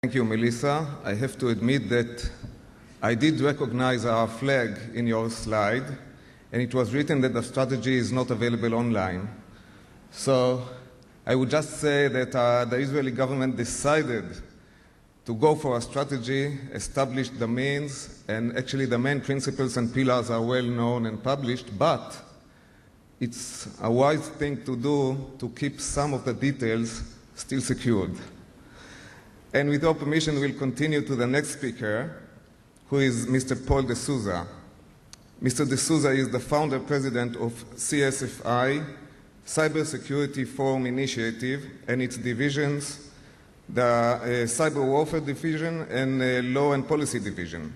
Thank you, Melissa. I have to admit that I did recognize our flag in your slide, and it was written that the strategy is not available online. So I would just say that the Israeli government decided to go for a strategy, established the means, and actually the main principles and pillars are well known and published, but it's a wise thing to do to keep some of the details still secured. And with your permission, we'll continue to the next speaker, who is Mr. Paul de Souza. Mr. de Souza is the founder president of CSFI, Cybersecurity Forum Initiative, and its divisions, the Cyber Warfare Division and Law and Policy Division.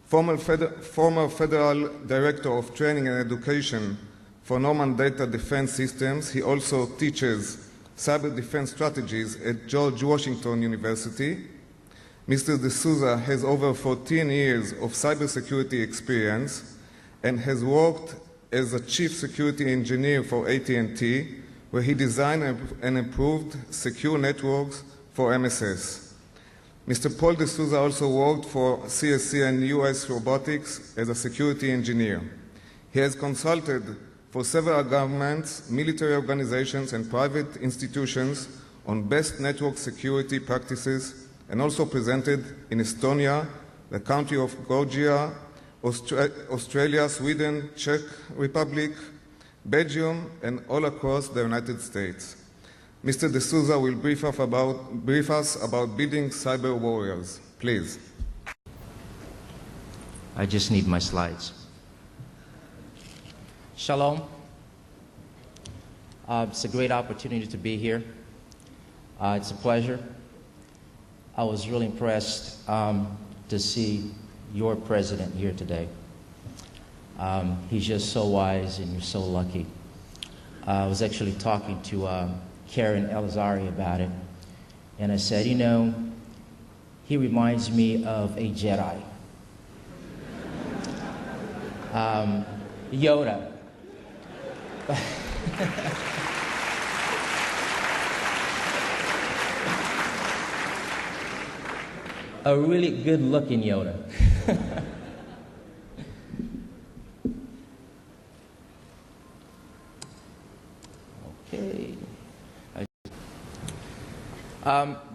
Former Federal Director of Training and Education for Norman Data Defense Systems, he also teaches cyber defense strategies at George Washington University. Mr. de Souza has over 14 years of cybersecurity experience and has worked as a chief security engineer for AT&T, where he designed and improved secure networks for MSS. Mr. Paul de Souza also worked for CSC and US Robotics as a security engineer. He has consulted for several governments, military organizations, and private institutions on best network security practices, and also presented in Estonia, the country of Georgia, Australia, Sweden, Czech Republic, Belgium, and all across the United States. Mr. de Souza will brief us about building cyber warriors. Please. I just need my slides. Shalom. It's a great opportunity to be here. It's a pleasure. I was really impressed to see your president here today. He's just so wise and you're so lucky. I was actually talking to Karen Elazari about it, and I said, you know, he reminds me of a Jedi. Yoda. A really good-looking Yoda. Okay.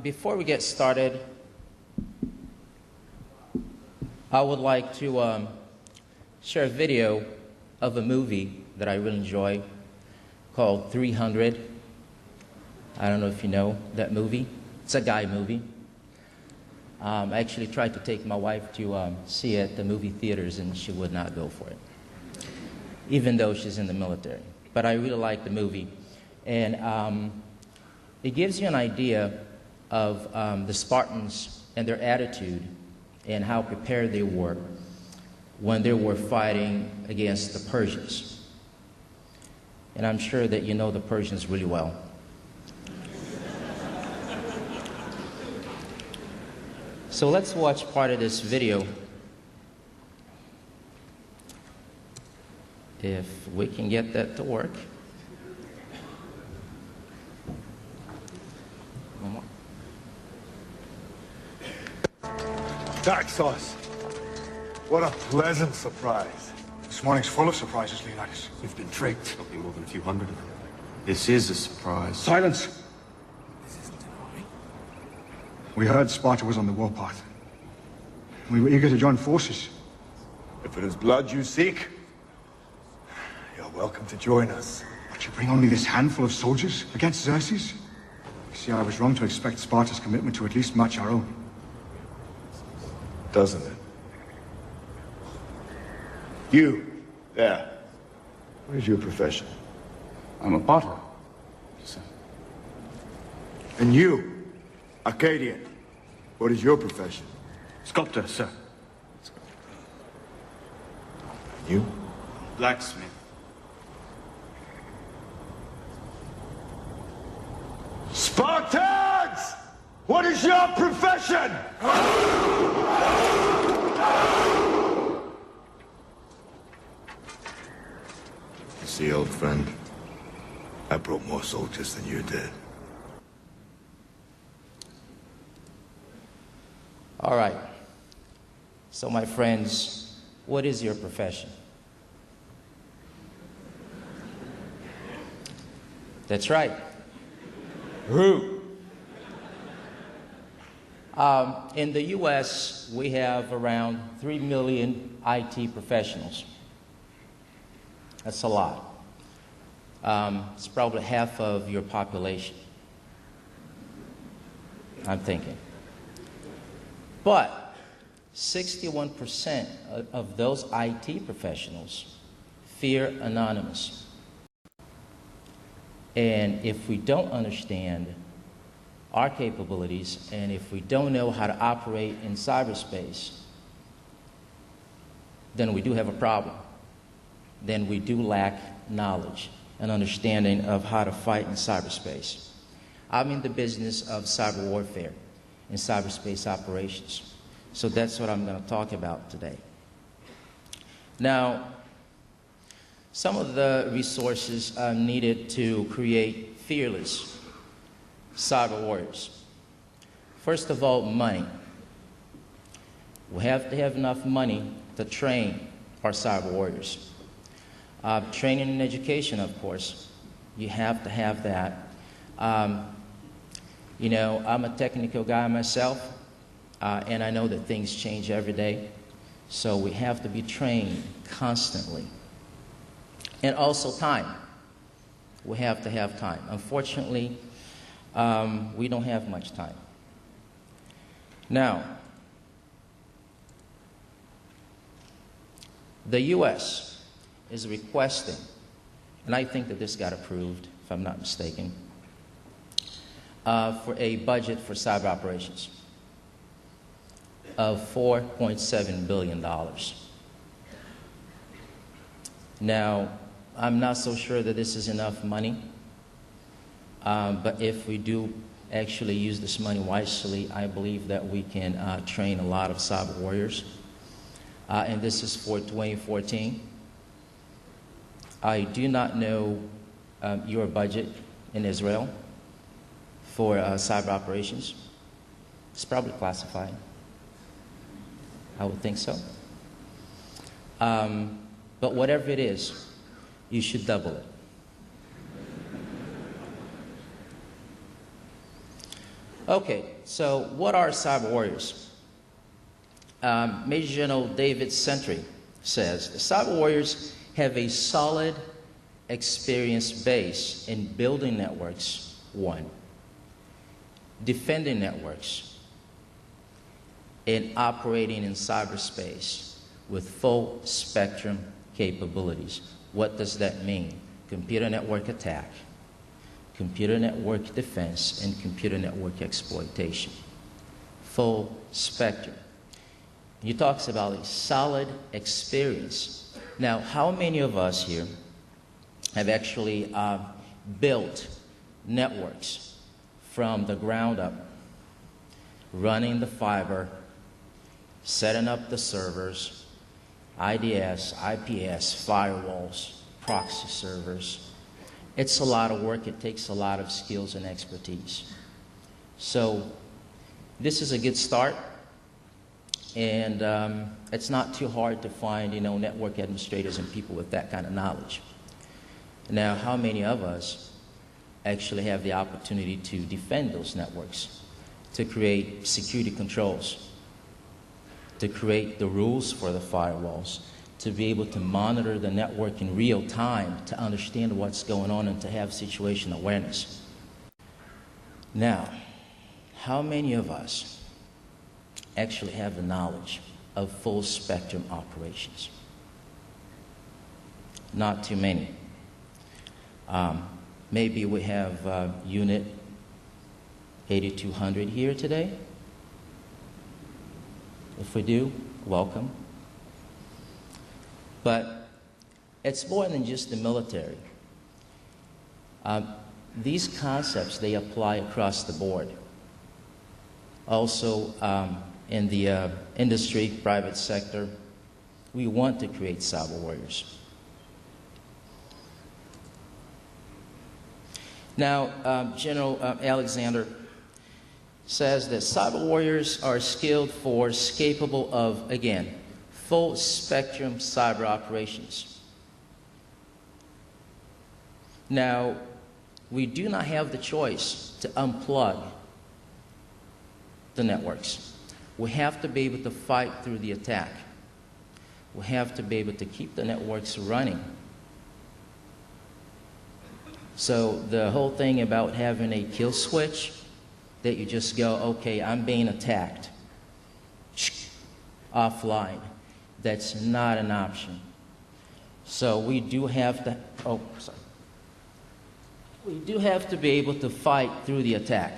Before we get started, I would like to share a video of a movie that I really enjoy called 300. I don't know if you know that movie. It's a guy movie. I actually tried to take my wife to see it at the movie theaters, and she would not go for it, even though she's in the military. But I really like the movie. And it gives you an idea of the Spartans and their attitude and how prepared they were when they were fighting against the Persians. And I'm sure that you know the Persians really well. So let's watch part of this video. If we can get that to work. One more. Dark sauce. What a pleasant surprise. This morning's full of surprises, Leonidas. We've been tricked. There'll be more than a few hundred of them. This is a surprise. Silence! This isn't an army. We heard Sparta was on the warpath. We were eager to join forces. If it is blood you seek, you're welcome to join us. But you bring only this handful of soldiers against Xerxes? You see, I was wrong to expect Sparta's commitment to at least match our own. Doesn't it? You, there. What is your profession? I'm a potter, sir. And you, Arcadian. What is your profession? Sculptor, sir. You? Blacksmith. Spartans! What is your profession? You see, old friend, I brought more soldiers than you did. All right. So, my friends, what is your profession? That's right. Who? In the U.S., we have around 3 million IT professionals. That's a lot. It's probably half of your population, I'm thinking. But 61% of those IT professionals fear anonymous. And if we don't understand our capabilities, and if we don't know how to operate in cyberspace, then we do have a problem. Then we do lack knowledge and understanding of how to fight in cyberspace. I'm in the business of cyber warfare and cyberspace operations. So that's what I'm going to talk about today. Now, some of the resources needed to create fearless cyber warriors. First of all, money. We have to have enough money to train our cyber warriors. Training and education, of course. You have to have that. You know, I'm a technical guy myself, and I know that things change every day. So we have to be trained constantly. And also time. We have to have time. Unfortunately, we don't have much time. Now, the U.S. is requesting, and I think that this got approved, if I'm not mistaken, for a budget for cyber operations of $4.7 billion. Now, I'm not so sure that this is enough money, but if we do actually use this money wisely, I believe that we can train a lot of cyber warriors. And this is for 2014. I do not know your budget in Israel for cyber operations. It's probably classified. I would think so. But whatever it is, you should double it. Okay, so what are cyber warriors? Major General David Sentry says, the cyber warriors have a solid experience base in building networks, one, defending networks, and operating in cyberspace with full spectrum capabilities. What does that mean? Computer network attack, computer network defense, and computer network exploitation. Full spectrum. He talks about a solid experience. Now, how many of us here have actually built networks from the ground up, running the fiber, setting up the servers, IDS, IPS, firewalls, proxy servers? It's a lot of work. It takes a lot of skills and expertise. So this is a good start. And it's not too hard to find, network administrators and people with that kind of knowledge. Now, how many of us actually have the opportunity to defend those networks, to create security controls, to create the rules for the firewalls, to be able to monitor the network in real time, to understand what's going on and to have situation awareness? Now, how many of us actually have the knowledge of full spectrum operations? Not too many. Maybe we have Unit 8200 here today. If we do, welcome. But it's more than just the military. These concepts, they apply across the board. Also, in the industry, private sector, we want to create cyber warriors. Now, General Alexander says that cyber warriors are skilled force capable of, again, full spectrum cyber operations. Now, we do not have the choice to unplug the networks. We have to be able to fight through the attack. We have to be able to keep the networks running. So the whole thing about having a kill switch, that you just go, okay, I'm being attacked, offline, that's not an option. So we do have to, we do have to be able to fight through the attack.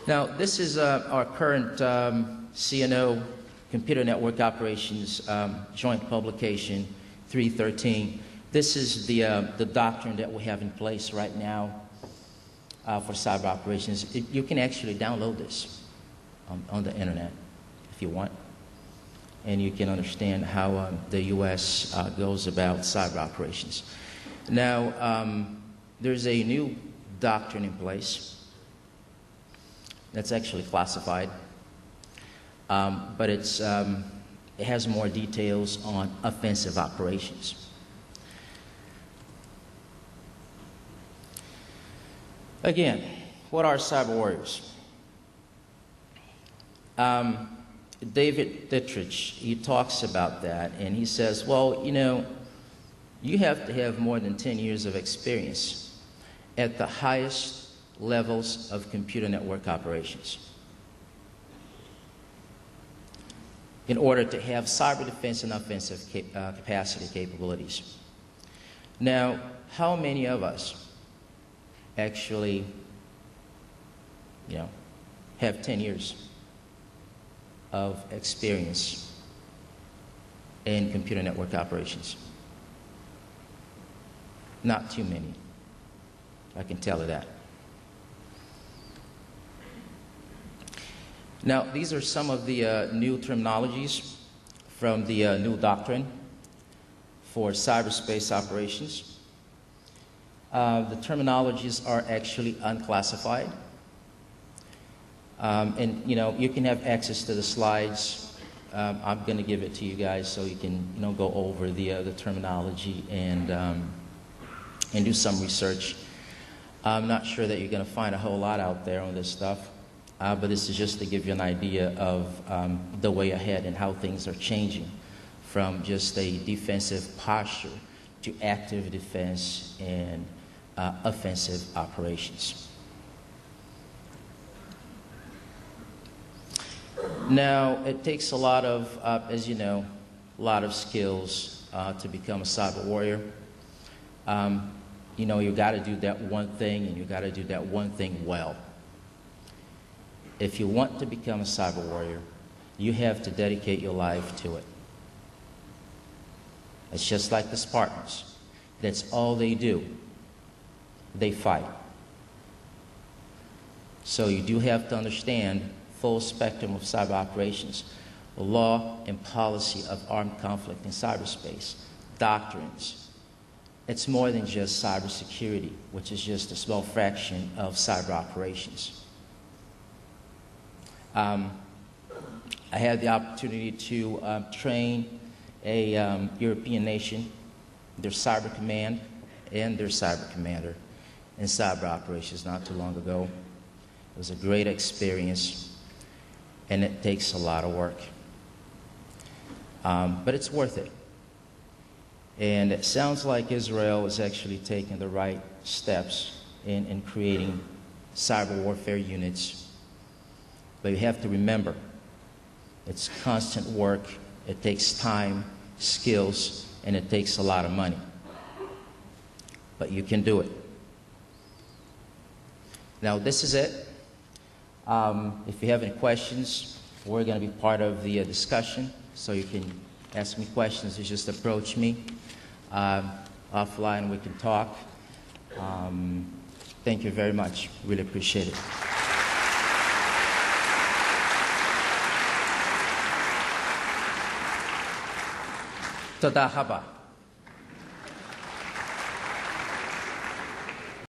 Now, this is our current CNO, Computer Network Operations, joint publication 313. This is the doctrine that we have in place right now for cyber operations. You can actually download this on the internet if you want, and you can understand how the U.S. goes about cyber operations. Now, there's a new doctrine in place that's actually classified, but it has more details on offensive operations. Again, what are cyber warriors? David Dittrich, he talks about that, and he says, well, you know, you have to have more than 10 years of experience at the highest levels of computer network operations in order to have cyber defense and offensive capacity capabilities. Now, how many of us actually, you know, have 10 years of experience in computer network operations? Not too many, I can tell you that. Now, these are some of the new terminologies from the new doctrine for cyberspace operations. The terminologies are actually unclassified. And, you know, you can have access to the slides. I'm going to give it to you guys so you can, you know, go over the terminology and do some research. I'm not sure that you're going to find a whole lot out there on this stuff. But this is just to give you an idea of the way ahead and how things are changing from just a defensive posture to active defense and offensive operations. Now, it takes a lot of, as you know, a lot of skills to become a cyber warrior. You know, you got to do that one thing, and you got to do that one thing well. If you want to become a cyber warrior, you have to dedicate your life to it. It's just like the Spartans. That's all they do. They fight. So you do have to understand full spectrum of cyber operations, the law and policy of armed conflict in cyberspace, doctrines. It's more than just cybersecurity, which is just a small fraction of cyber operations. I had the opportunity to train a European nation, their cyber command and their cyber commander in cyber operations not too long ago. It was a great experience, and it takes a lot of work. But it's worth it. And it sounds like Israel is actually taking the right steps in creating cyber warfare units. But you have to remember, it's constant work, it takes time, skills, and it takes a lot of money. But you can do it. Now, this is it. If you have any questions, we're going to be part of the discussion, so you can ask me questions. You just approach me. Offline, we can talk. Thank you very much. Really appreciate it. Toda Haba.